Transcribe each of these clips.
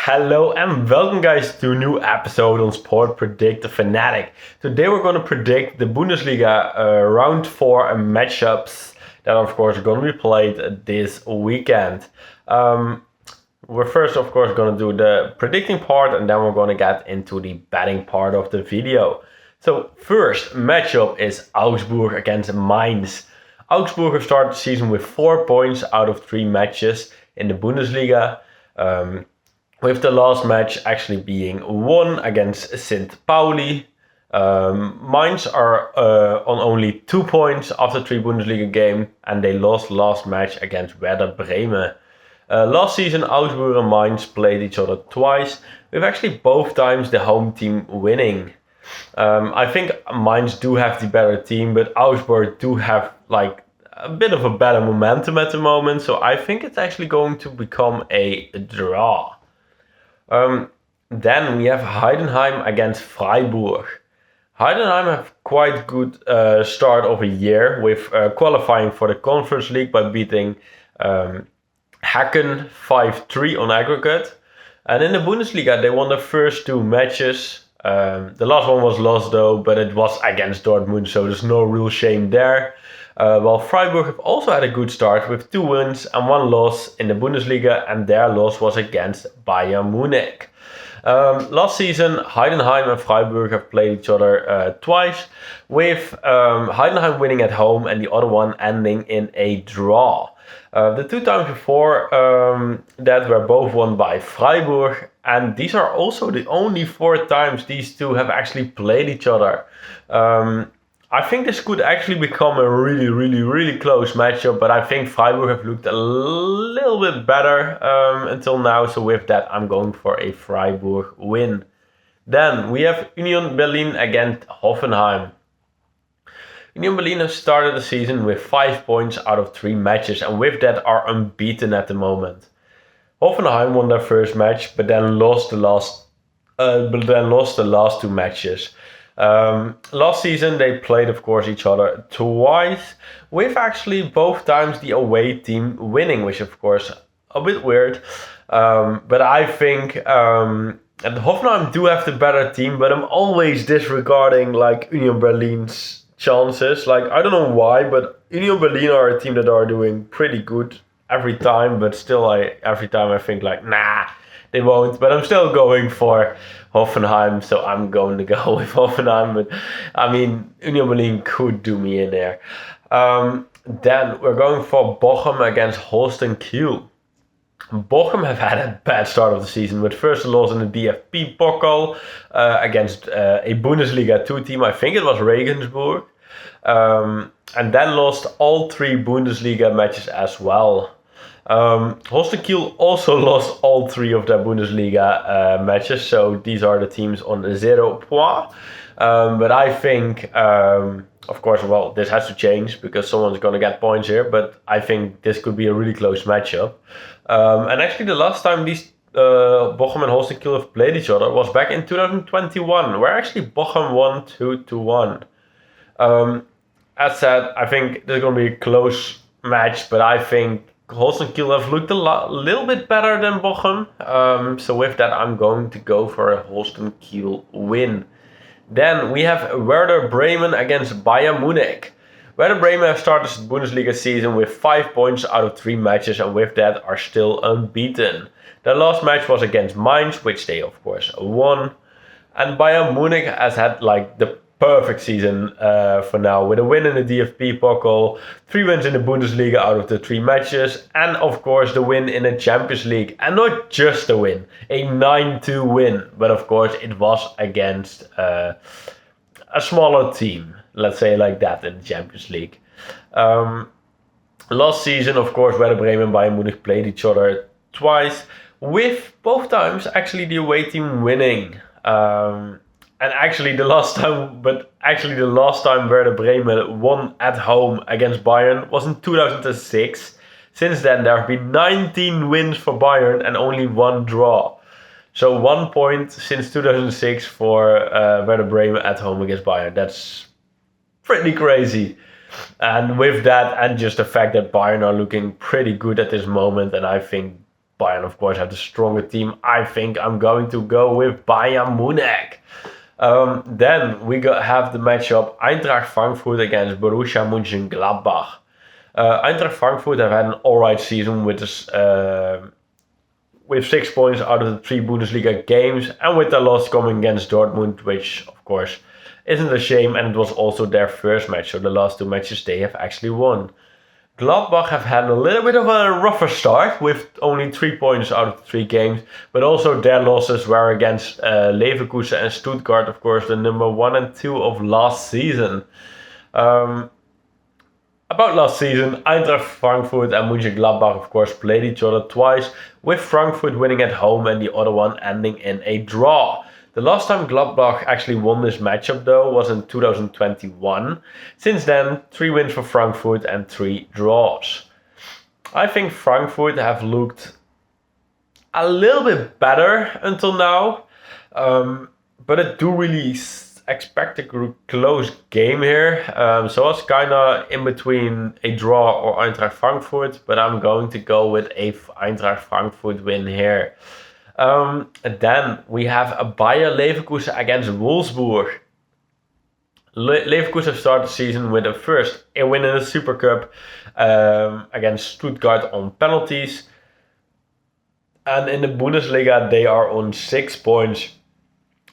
Hello and welcome guys to a new episode on SportPredictorFanatic. Today we're going to predict the Bundesliga round 4 matchups that are of course going to be played this weekend. We're first of course going to do the predicting part and then we're going to get into the betting part of the video. So first matchup is Augsburg against Mainz. Augsburg have started the season with 4 points out of 3 matches in the Bundesliga. With the last match actually being won against St. Pauli. Mainz are on only 2 points after 3 Bundesliga games and they lost last match against Werder Bremen. Last season Augsburg and Mainz played each other twice, with actually both times the home team winning. I think Mainz do have the better team, but Augsburg do have like a bit of a better momentum at the moment, so I think it's actually going to become a draw. Then we have Heidenheim against Freiburg. Heidenheim have quite good start of a year with qualifying for the Conference League by beating Hacken 5-3 on aggregate. And in the Bundesliga they won the first 2 matches. The last one was lost though, but it was against Dortmund, so there's no real shame there. While Freiburg have also had a good start with 2 wins and 1 loss in the Bundesliga, and their loss was against Bayern Munich. Last season, Heidenheim and Freiburg have played each other twice, with Heidenheim winning at home and the other one ending in a draw. The 2 times before that were both won by Freiburg, and these are also the only 4 times these two have actually played each other. I think this could actually become a really close matchup, but I think Freiburg have looked a little bit better until now. So with that, I'm going for a Freiburg win. Then we have Union Berlin against Hoffenheim. Union Berlin has started the season with 5 points out of 3 matches, and with that are unbeaten at the moment. Hoffenheim won their first match, but then lost the last 2 matches. Last season they played of course each other twice, with actually both times the away team winning, which of course a bit weird. But I think and Hoffenheim do have the better team, but I'm always disregarding like Union Berlin's chances. Like I don't know why, but Union Berlin are a team that are doing pretty good every time, but still every time I think like nah, they won't, but I'm still going for Hoffenheim, so I'm going to go with Hoffenheim. But I mean, Union Berlin could do me in there. Then we're going for Bochum against Holstein Kiel. Bochum have had a bad start of the season with first loss in the DFB Pokal against a Bundesliga 2 team. I think it was Regensburg. And then lost all 3 Bundesliga matches as well. Holstein Kiel also lost all 3 of their Bundesliga matches, so these are the teams on 0 points. But I think, of course, well, this has to change because someone's going to get points here, but I think this could be a really close matchup. And actually the last time these Bochum and Holstein Kiel have played each other was back in 2021, where actually Bochum won 2-1. As said, I think this is going to be a close match, but I think Holstein Kiel have looked a little bit better than Bochum. So with that, I'm going to go for a Holstein Kiel win. Then we have Werder Bremen against Bayern Munich. Werder Bremen have started the Bundesliga season with 5 points out of 3 matches, and with that are still unbeaten. Their last match was against Mainz, which they of course won. And Bayern Munich has had like the perfect season for now, with a win in the DFB Pokal, 3 wins in the Bundesliga out of the 3 matches, and of course the win in the Champions League. And not just a win, a 9-2 win, but of course it was against a smaller team, let's say like that, in the Champions League. Last season, of course, Werder Bremen and Bayern Munich played each other twice, with both times actually the away team winning. And actually the last time Werder Bremen won at home against Bayern was in 2006. Since then there have been 19 wins for Bayern and only 1 draw. So 1 point since 2006 for Werder Bremen at home against Bayern. That's pretty crazy. And with that, and just the fact that Bayern are looking pretty good at this moment, and I think Bayern, of course, have the stronger team. I think I'm going to go with Bayern Munich. Then we have the matchup Eintracht Frankfurt against Borussia Mönchengladbach. Eintracht Frankfurt have had an alright season with 6 points out of the 3 Bundesliga games, and with the loss coming against Dortmund, which of course isn't a shame, and it was also their first match, so the last 2 matches they have actually won. Gladbach have had a little bit of a rougher start with only 3 points out of the 3 games, but also their losses were against Leverkusen and Stuttgart, of course, the number 1 and 2 of last season. About last season, Eintracht Frankfurt and Mönchengladbach, of course, played each other twice, with Frankfurt winning at home and the other one ending in a draw. The last time Gladbach actually won this matchup, though, was in 2021. Since then, 3 wins for Frankfurt and 3 draws. I think Frankfurt have looked a little bit better until now, but I do really expect a close game here. So I was kind of in between a draw or Eintracht Frankfurt, but I'm going to go with a Eintracht Frankfurt win here. And then we have a Bayer Leverkusen against Wolfsburg. Leverkusen have started the season with a win in the Super Cup against Stuttgart on penalties. And in the Bundesliga, they are on 6 points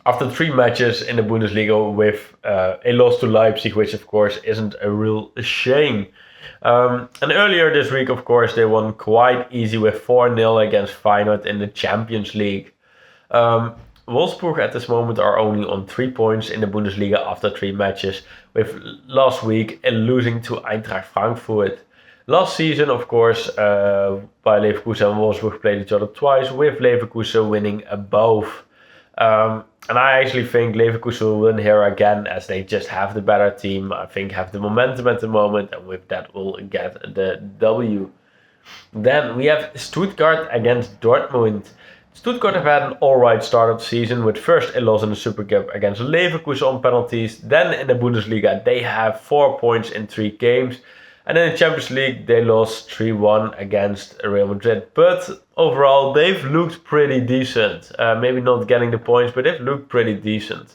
after 3 matches in the Bundesliga with a loss to Leipzig, which of course isn't a real shame. And earlier this week, of course, they won quite easy with 4-0 against Feyenoord in the Champions League. Wolfsburg at this moment are only on 3 points in the Bundesliga after 3 matches, with last week losing to Eintracht Frankfurt. Last season, of course, Bayer Leverkusen and Wolfsburg played each other twice, with Leverkusen winning both. And I actually think Leverkusen will win here again, as they just have the better team. I think have the momentum at the moment, and with that will get the W. Then we have Stuttgart against Dortmund. Stuttgart have had an alright start of the season, with first a loss in the Super Cup against Leverkusen on penalties. Then in the Bundesliga they have 4 points in 3 games. And in the Champions League, they lost 3-1 against Real Madrid. But overall, they've looked pretty decent. Maybe not getting the points, but they've looked pretty decent.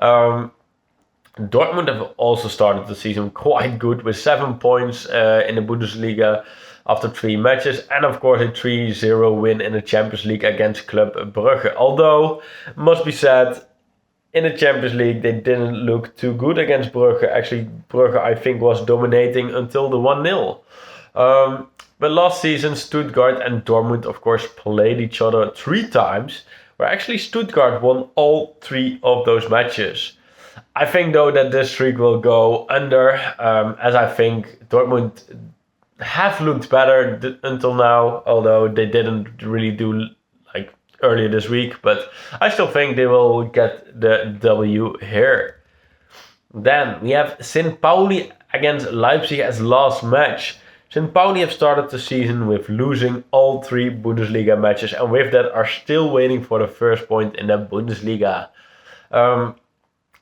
Dortmund have also started the season quite good with 7 points in the Bundesliga after 3 matches. And of course, a 3-0 win in the Champions League against Club Brugge. Although, must be said, in the Champions League, they didn't look too good against Brugge. Actually, Brugge, I think, was dominating until the 1-0. But last season, Stuttgart and Dortmund, of course, played each other 3 times, where actually Stuttgart won all 3 of those matches. I think, though, that this streak will go under, as I think Dortmund have looked better until now, although they didn't really do earlier this week, but I still think they will get the W here. Then we have St. Pauli against Leipzig as last match. St. Pauli have started the season with losing all 3 Bundesliga matches, and with that are still waiting for the first point in the Bundesliga.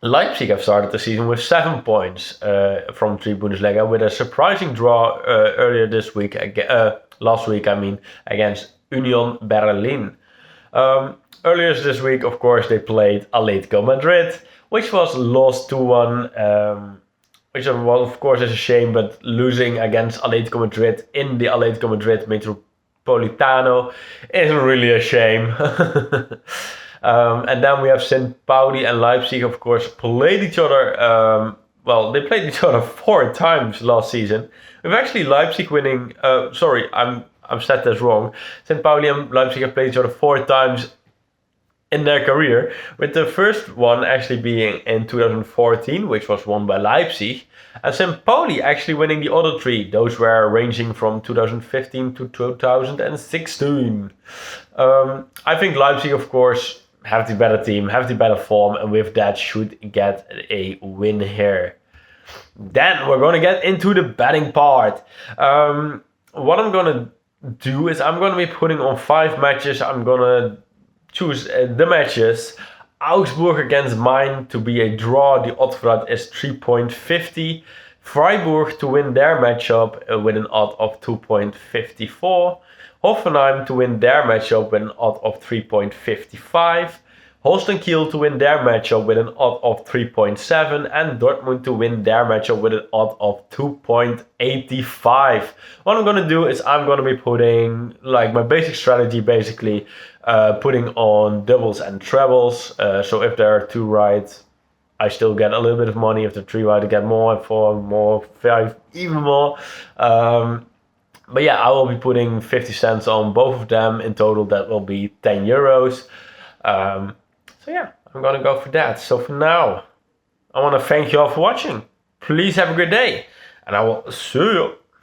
Leipzig have started the season with 7 points from 3 Bundesliga, with a surprising draw earlier this week, last week against Union Berlin. Earlier this week, of course, they played Atletico Madrid, which was lost 2-1, which of course is a shame, but losing against Atletico Madrid in the Atletico Madrid Metropolitano isn't really a shame. And then we have St. Pauli and Leipzig, of course, played each other. They played each other 4 times last season. With actually Leipzig winning. I've said this wrong. St. Pauli and Leipzig have played each other 4 times in their career, with the first one actually being in 2014, which was won by Leipzig, and St. Pauli actually winning the other 3. Those were ranging from 2015 to 2016. I think Leipzig, of course, have the better team, have the better form, and with that should get a win here. Then we're going to get into the betting part. What I'm going to do is I'm going to be putting on 5 matches. I'm going to choose the matches. Augsburg against Mainz to be a draw. The odd for that is 3.50. Freiburg to win their matchup with an odd of 2.54. Hoffenheim to win their matchup with an odd of 3.55. Holstein Kiel to win their matchup with an odd of 3.7, and Dortmund to win their matchup with an odd of 2.85. What I'm going to do is I'm going to be putting, like, my basic strategy, basically putting on doubles and trebles. So if there are 2 right, I still get a little bit of money. If there are 3 right, I get more, and 4 more, 5 even more. But yeah, I will be putting 50 cents on both of them. In total, that will be 10 euros. So yeah, I'm gonna go for that. So for now, I want to thank you all for watching. Please have a good day, and I will see you